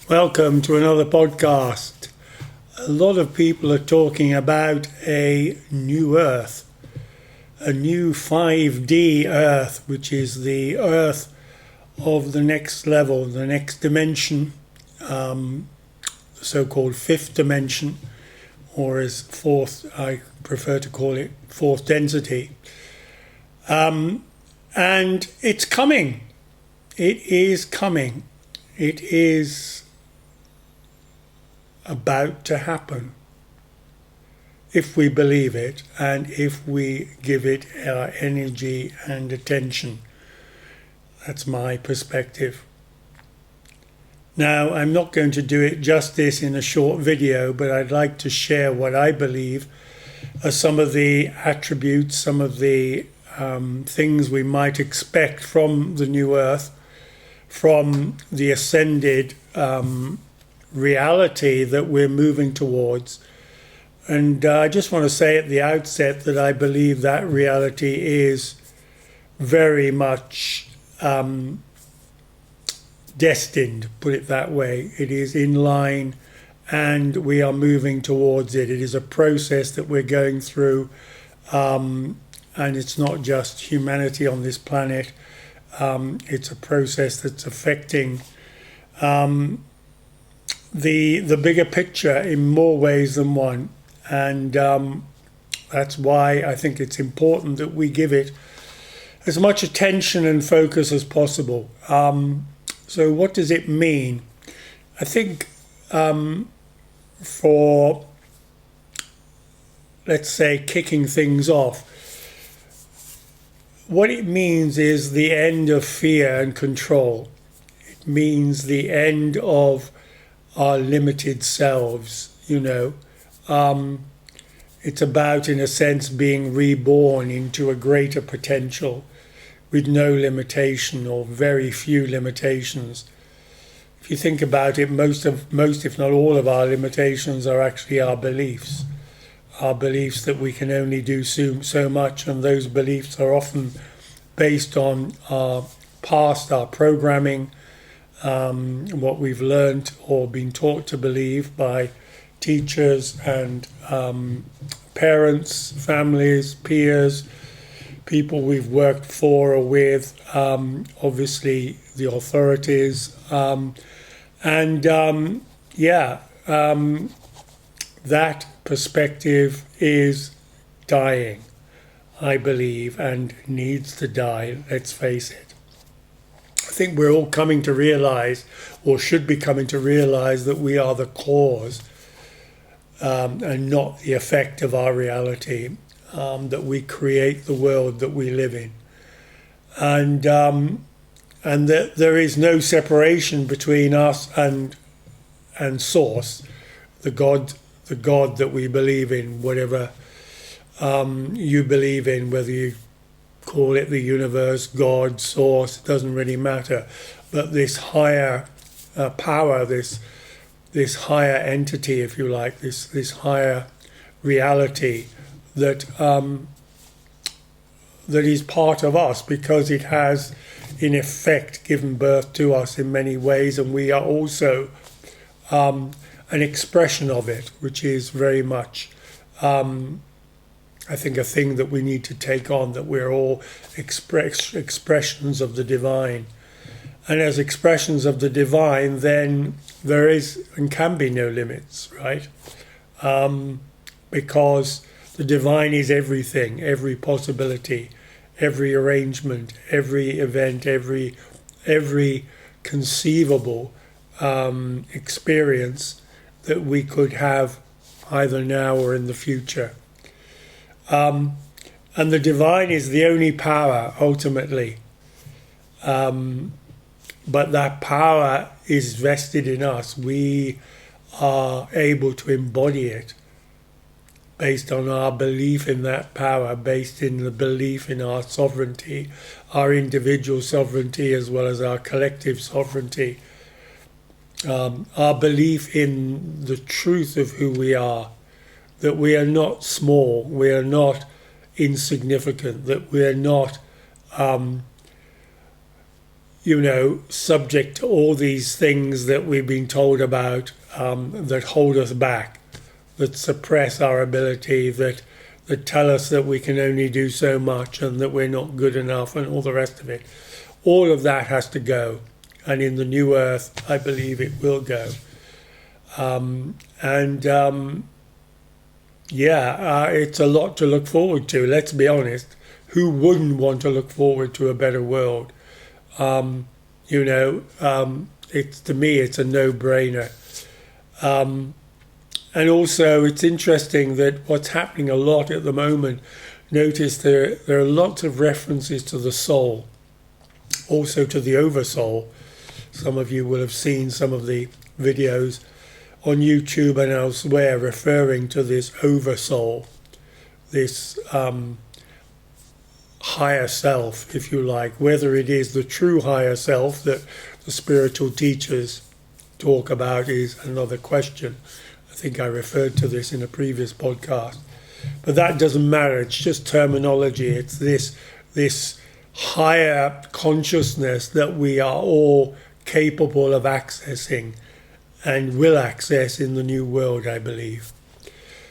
Welcome to another podcast. A lot of people are talking about a new Earth, a new 5D Earth, which is the Earth of the next level, the next dimension, the so-called fifth dimension, or as fourth, I prefer to call it fourth density. And it's coming. It is coming. It is about to happen, if we believe it and if we give it our energy and attention. That's my perspective. Now, I'm not going to do it justice in a short video, but I'd like to share what I believe are some of the attributes, some of the things we might expect from the new Earth, from the ascended reality that we're moving towards. And I just want to say at the outset that I believe that reality is very much destined, put it that way. It is in line and we are moving towards it. It is a process that we're going through, and it's not just humanity on this planet. It's a process that's affecting the bigger picture in more ways than one, and that's why I think it's important that we give it as much attention and focus as possible. So what does it mean? I think for, let's say, kicking things off, what it means is the end of fear and control. It means the end of our limited selves, It's about, in a sense, being reborn into a greater potential with no limitation or very few limitations. If you think about it, most, if not all of our limitations are actually our beliefs that we can only do so much, and those beliefs are often based on our past, our programming, what we've learned or been taught to believe by teachers and parents, families, peers, people we've worked for or with, obviously the authorities, that perspective is dying, I believe, and needs to die, let's face it. I think we're all coming to realize, or should be coming to realize, that we are the cause and not the effect of our reality, that we create the world that we live in. And that there is no separation between us and Source, the God that we believe in, whatever you believe in, whether you call it the universe, God, Source, it doesn't really matter. But this higher power, this higher entity, if you like, this higher reality that is part of us, because it has, in effect, given birth to us in many ways, and we are also an expression of it, which is very much, I think, a thing that we need to take on, that we're all expressions of the divine. And as expressions of the divine, then there is and can be no limits, right? Because the divine is everything, every possibility, every arrangement, every event, every conceivable experience that we could have either now or in the future. And the divine is the only power, ultimately. But that power is vested in us. We are able to embody it based on our belief in that power, based in the belief in our sovereignty, our individual sovereignty as well as our collective sovereignty, our belief in the truth of who we are, that we are not small, we are not insignificant, that we are not subject to all these things that we've been told about, that hold us back, that suppress our ability, that tell us that we can only do so much and that we're not good enough and all the rest of it. All of that has to go. And in the new earth, I believe it will go. It's a lot to look forward to. Let's be honest. Who wouldn't want to look forward to a better world? It's, to me, it's a no-brainer. And also, it's interesting that what's happening a lot at the moment, notice there are lots of references to the soul, also to the oversoul. Some of you will have seen some of the videos on YouTube and elsewhere referring to this oversoul, this higher self, if you like. Whether it is the true higher self that the spiritual teachers talk about is another question. I think I referred to this in a previous podcast. But that doesn't matter, it's just terminology. It's this higher consciousness that we are all capable of accessing and will access in the new world, I believe.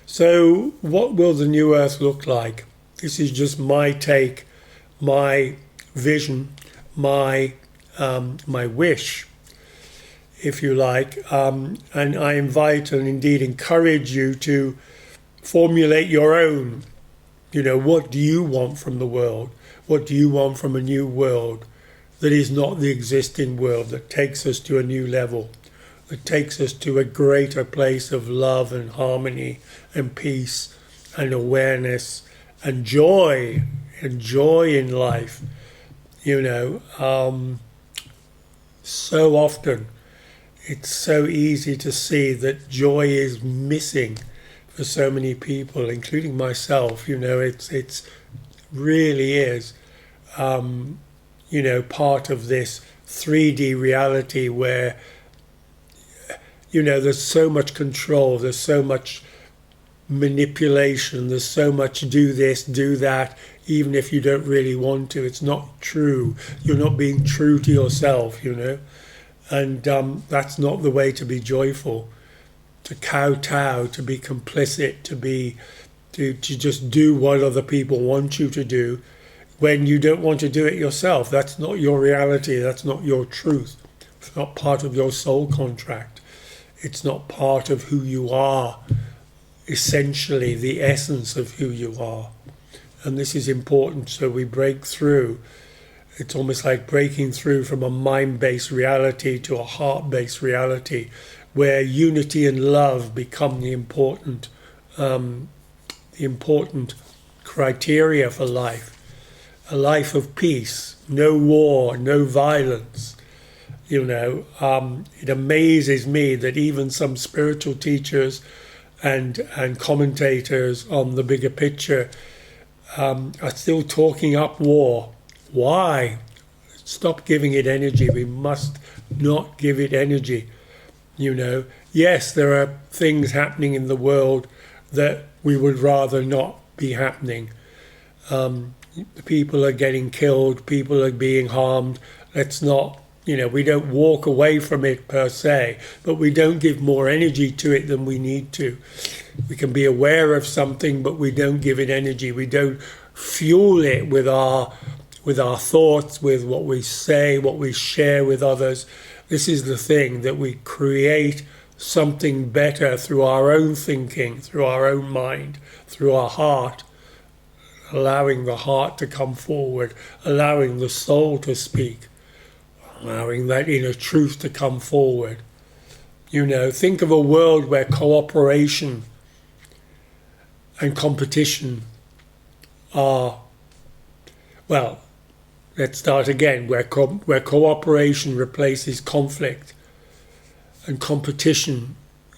So what will the new earth look like? This is just my take, my vision, my wish, if you like, and I invite and indeed encourage you to formulate your own. What do you want from the world? What do you want from a new world that is not the existing world, that takes us to a new level, that takes us to a greater place of love and harmony and peace and awareness and joy in life? So often it's so easy to see that joy is missing for so many people, including myself. It's really is part of this 3D reality where there's so much control, there's so much manipulation, there's so much do this, do that, even if you don't really want to. It's not true. You're not being true to yourself, and that's not the way to be joyful. To kowtow, to be complicit, to just do what other people want you to do when you don't want to do it yourself. That's not your reality. That's not your truth. It's not part of your soul contract. It's not part of who you are, essentially the essence of who you are. And this is important, so we break through. It's almost like breaking through from a mind-based reality to a heart-based reality, where unity and love become the important criteria for life. A life of peace, no war, no violence. It amazes me that even some spiritual teachers and commentators on the bigger picture are still talking up war. Why? Stop giving it energy. We must not give it energy. Yes, there are things happening in the world that we would rather not be happening. People are getting killed, people are being harmed. Let's not, we don't walk away from it per se, but we don't give more energy to it than we need to. We can be aware of something, but we don't give it energy. We don't fuel it with our thoughts, with what we say, what we share with others. This is the thing, that we create something better through our own thinking, through our own mind, through our heart, allowing the heart to come forward, allowing the soul to speak, allowing that inner truth to come forward. Think of a world where cooperation and competition are, well, let's start again, where cooperation replaces conflict and competition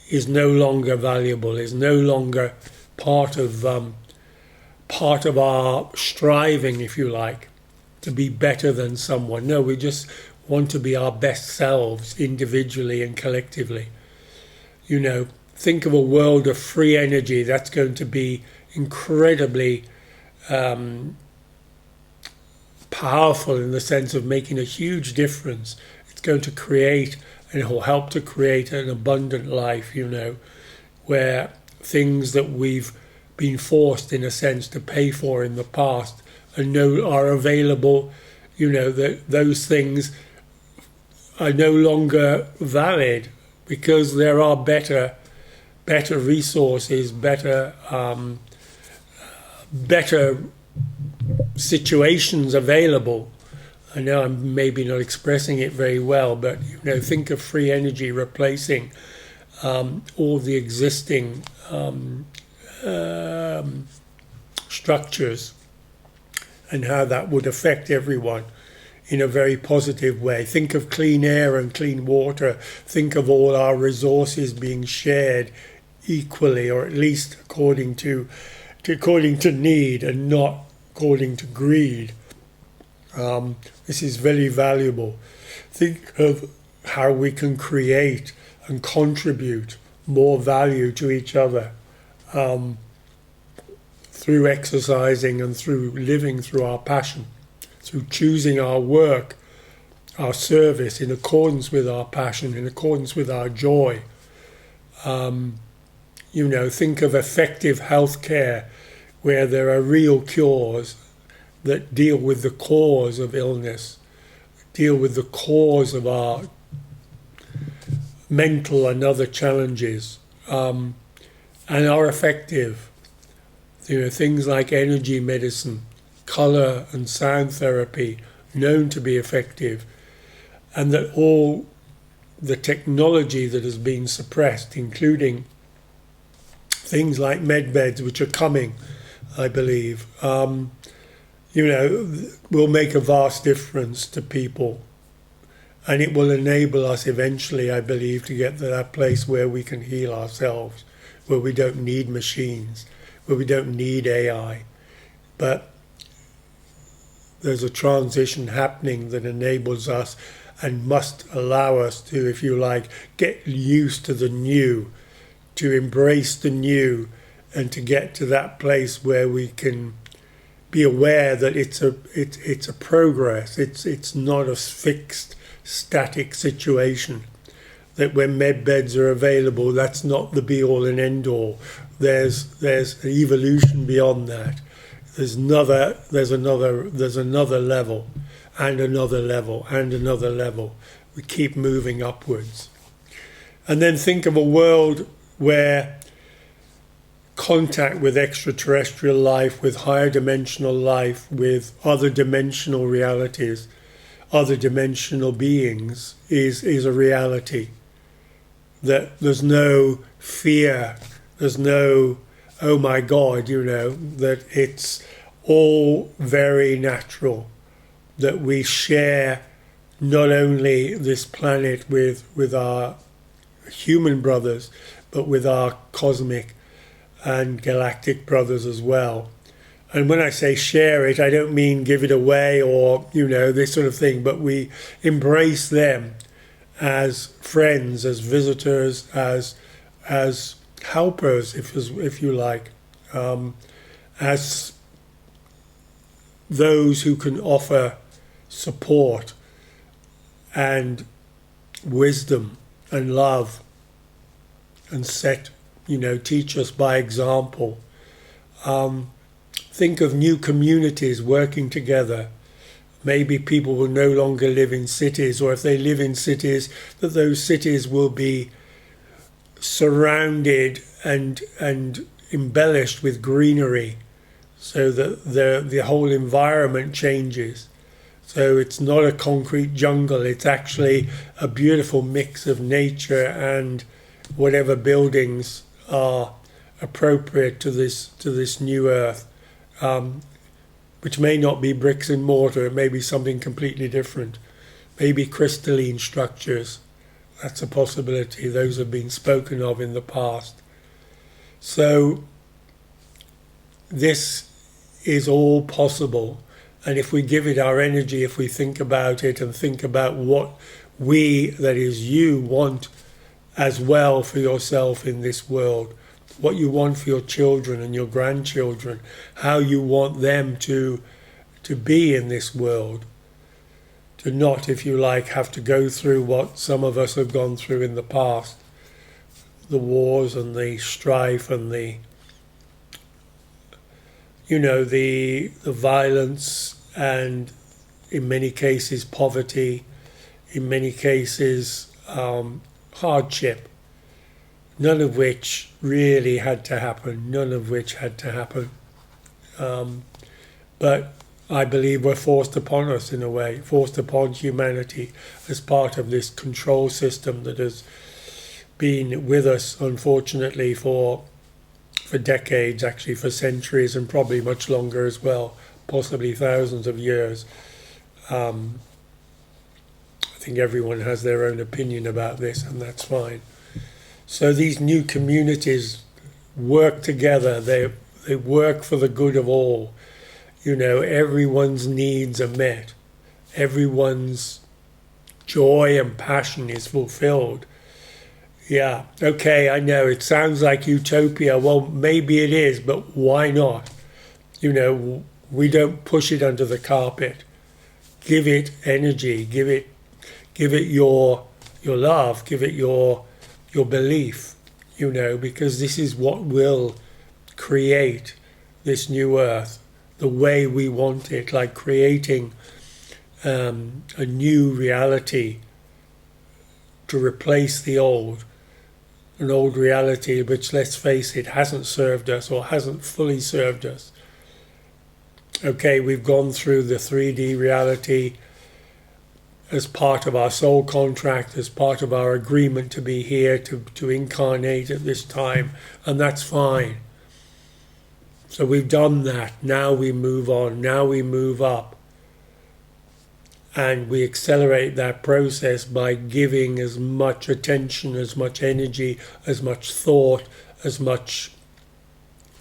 is no longer valuable, is no longer part of our striving, if you like, to be better than someone. No, we just want to be our best selves individually and collectively. Think of a world of free energy. That's going to be incredibly powerful in the sense of making a huge difference. It's going to create, and it will help to create an abundant life, where things that we've been forced, in a sense, to pay for in the past are available. That those things are no longer valid because there are better resources, better situations available. I know I'm maybe not expressing it very well, but think of free energy replacing all the existing structures, and how that would affect everyone in a very positive way. Think of clean air and clean water. Think of all our resources being shared equally, or at least according to need and not according to greed. This is very valuable. Think of how we can create and contribute more value to each other through exercising and through living through our passion, through choosing our work, our service in accordance with our passion, in accordance with our joy. Think of effective healthcare where there are real cures that deal with the cause of illness, deal with the cause of our mental and other challenges, and are effective. Things like energy medicine, color and sound therapy, known to be effective, and that all the technology that has been suppressed, including things like medbeds, which are coming, I believe, will make a vast difference to people. And it will enable us eventually, I believe, to get to that place where we can heal ourselves, where we don't need machines, where we don't need AI. But there's a transition happening that enables us and must allow us to, if you like, get used to the new, to embrace the new, and to get to that place where we can be aware that it's a progress. It's not a fixed, static situation. That when med beds are available, that's not the be all and end all. There's an evolution beyond that. There's another level, and another level, and another level. We keep moving upwards. And then think of a world where contact with extraterrestrial life, with higher dimensional life, with other dimensional realities, other dimensional beings is a reality. That there's no fear, there's no, oh my God, that it's all very natural, that we share not only this planet with our human brothers, but with our cosmic and galactic brothers as well. And when I say share it, I don't mean give it away or, this sort of thing, but we embrace them as friends, as visitors, as helpers, if you like, as those who can offer support and wisdom and love and teach us by example. Think of new communities working together. Maybe people will no longer live in cities, or if they live in cities, that those cities will be surrounded and embellished with greenery, so that the whole environment changes. So it's not a concrete jungle, it's actually a beautiful mix of nature and whatever buildings are appropriate to this new earth, which may not be bricks and mortar, it may be something completely different, maybe crystalline structures. That's a possibility. Those have been spoken of in the past. So this is all possible, and if we give it our energy, if we think about it and think about what we, that is you, want as well for yourself in this world, what you want for your children and your grandchildren, how you want them to to be in this world, to not, if you like, have to go through what some of us have gone through in the past, the wars and the strife and the violence, and in many cases poverty, in many cases hardship, none of which really had to happen, but I believe were forced upon us in a way, forced upon humanity as part of this control system that has been with us, unfortunately, for decades, actually for centuries, and probably much longer as well, possibly thousands of years. I think everyone has their own opinion about this, and that's fine. So these new communities work together. They work for the good of all. Everyone's needs are met. Everyone's joy and passion is fulfilled. Yeah, okay, I know it sounds like utopia. Well, maybe it is, but why not? We don't push it under the carpet. Give it energy. Give it your love. Give it your belief. Because this is what will create this new earth the way we want it, like creating a new reality to replace the old. An old reality which, let's face it, hasn't served us or hasn't fully served us. Okay, we've gone through the 3D reality as part of our soul contract, as part of our agreement to be here, to incarnate at this time, and that's fine. So we've done that. Now we move on. Now we move up. And we accelerate that process by giving as much attention, as much energy, as much thought, as much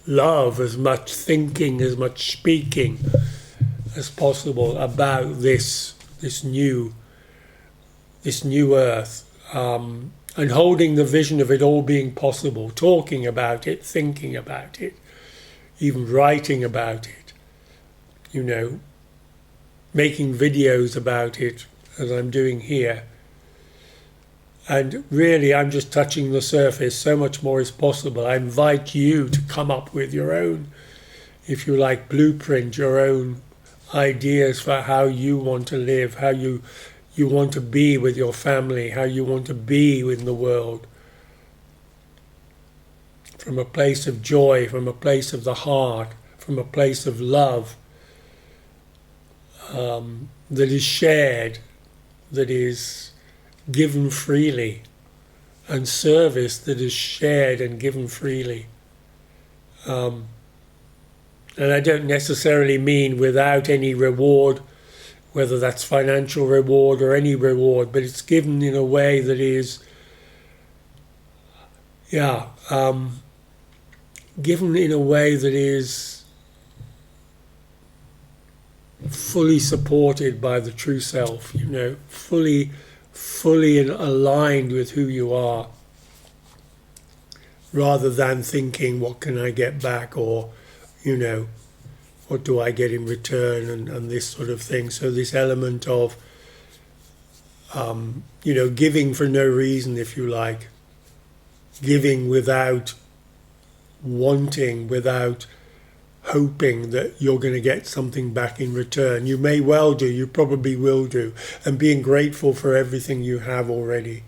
love, as much thinking, as much speaking as possible about this new earth, and holding the vision of it all being possible, talking about it, thinking about it, even writing about it, making videos about it, as I'm doing here. And really, I'm just touching the surface. So much more is possible. I invite you to come up with your own, if you like, blueprint, your own ideas for how you want to live, how you want to be with your family, how you want to be in the world. From a place of joy, from a place of the heart, from a place of love, that is shared, that is given freely, and service that is shared and given freely. And I don't necessarily mean without any reward, whether that's financial reward or any reward, but it's given in a way that is, given in a way that is fully supported by the true self, fully aligned with who you are, rather than thinking, what can I get back, or, what do I get in return, and this sort of thing. So this element of, giving for no reason, if you like, giving without wanting, without hoping that you're going to get something back in return. You may well do, you probably will do, and being grateful for everything you have already.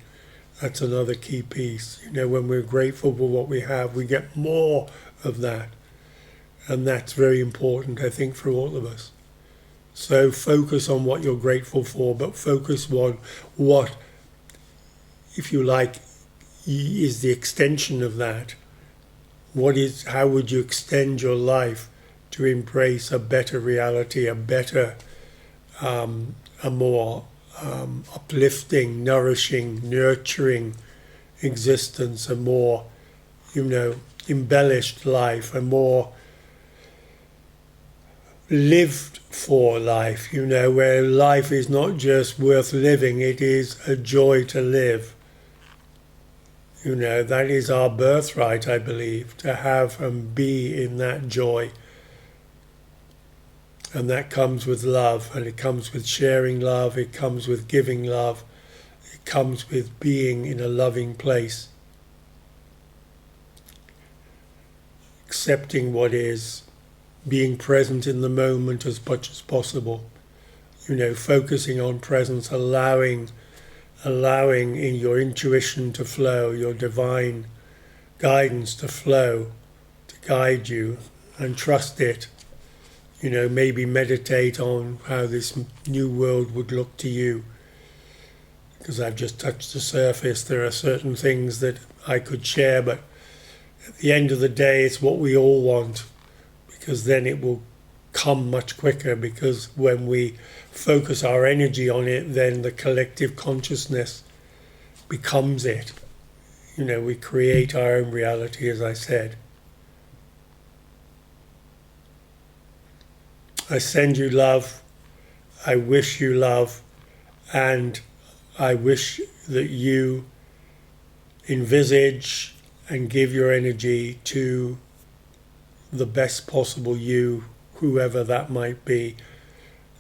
That's another key piece. When we're grateful for what we have, we get more of that. And that's very important, I think, for all of us. So focus on what you're grateful for, but focus on what, if you like, is the extension of that. How would you extend your life to embrace a better reality, a better, a more uplifting, nourishing, nurturing existence, a more, embellished life, a more lived for life, where life is not just worth living, it is a joy to live. That is our birthright, I believe, to have and be in that joy. And that comes with love, and it comes with sharing love, it comes with giving love, it comes with being in a loving place, accepting what is, being present in the moment as much as possible. Focusing on presence, allowing in your intuition to flow, your divine guidance to flow, to guide you, and trust it. Maybe meditate on how this new world would look to you. Because I've just touched the surface, there are certain things that I could share, but at the end of the day, it's what we all want, because then it will come much quicker, because when we focus our energy on it, then the collective consciousness becomes it. We create our own reality, as I said. I send you love, I wish you love, and I wish that you envisage and give your energy to the best possible you, whoever that might be,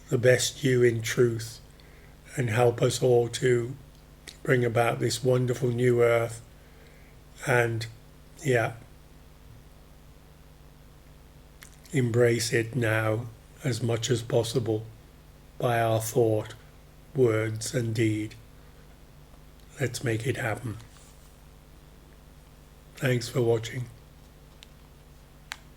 the best you in truth, and help us all to bring about this wonderful new earth. And embrace it now as much as possible by our thought, words and deed. Let's make it happen. Thanks for watching.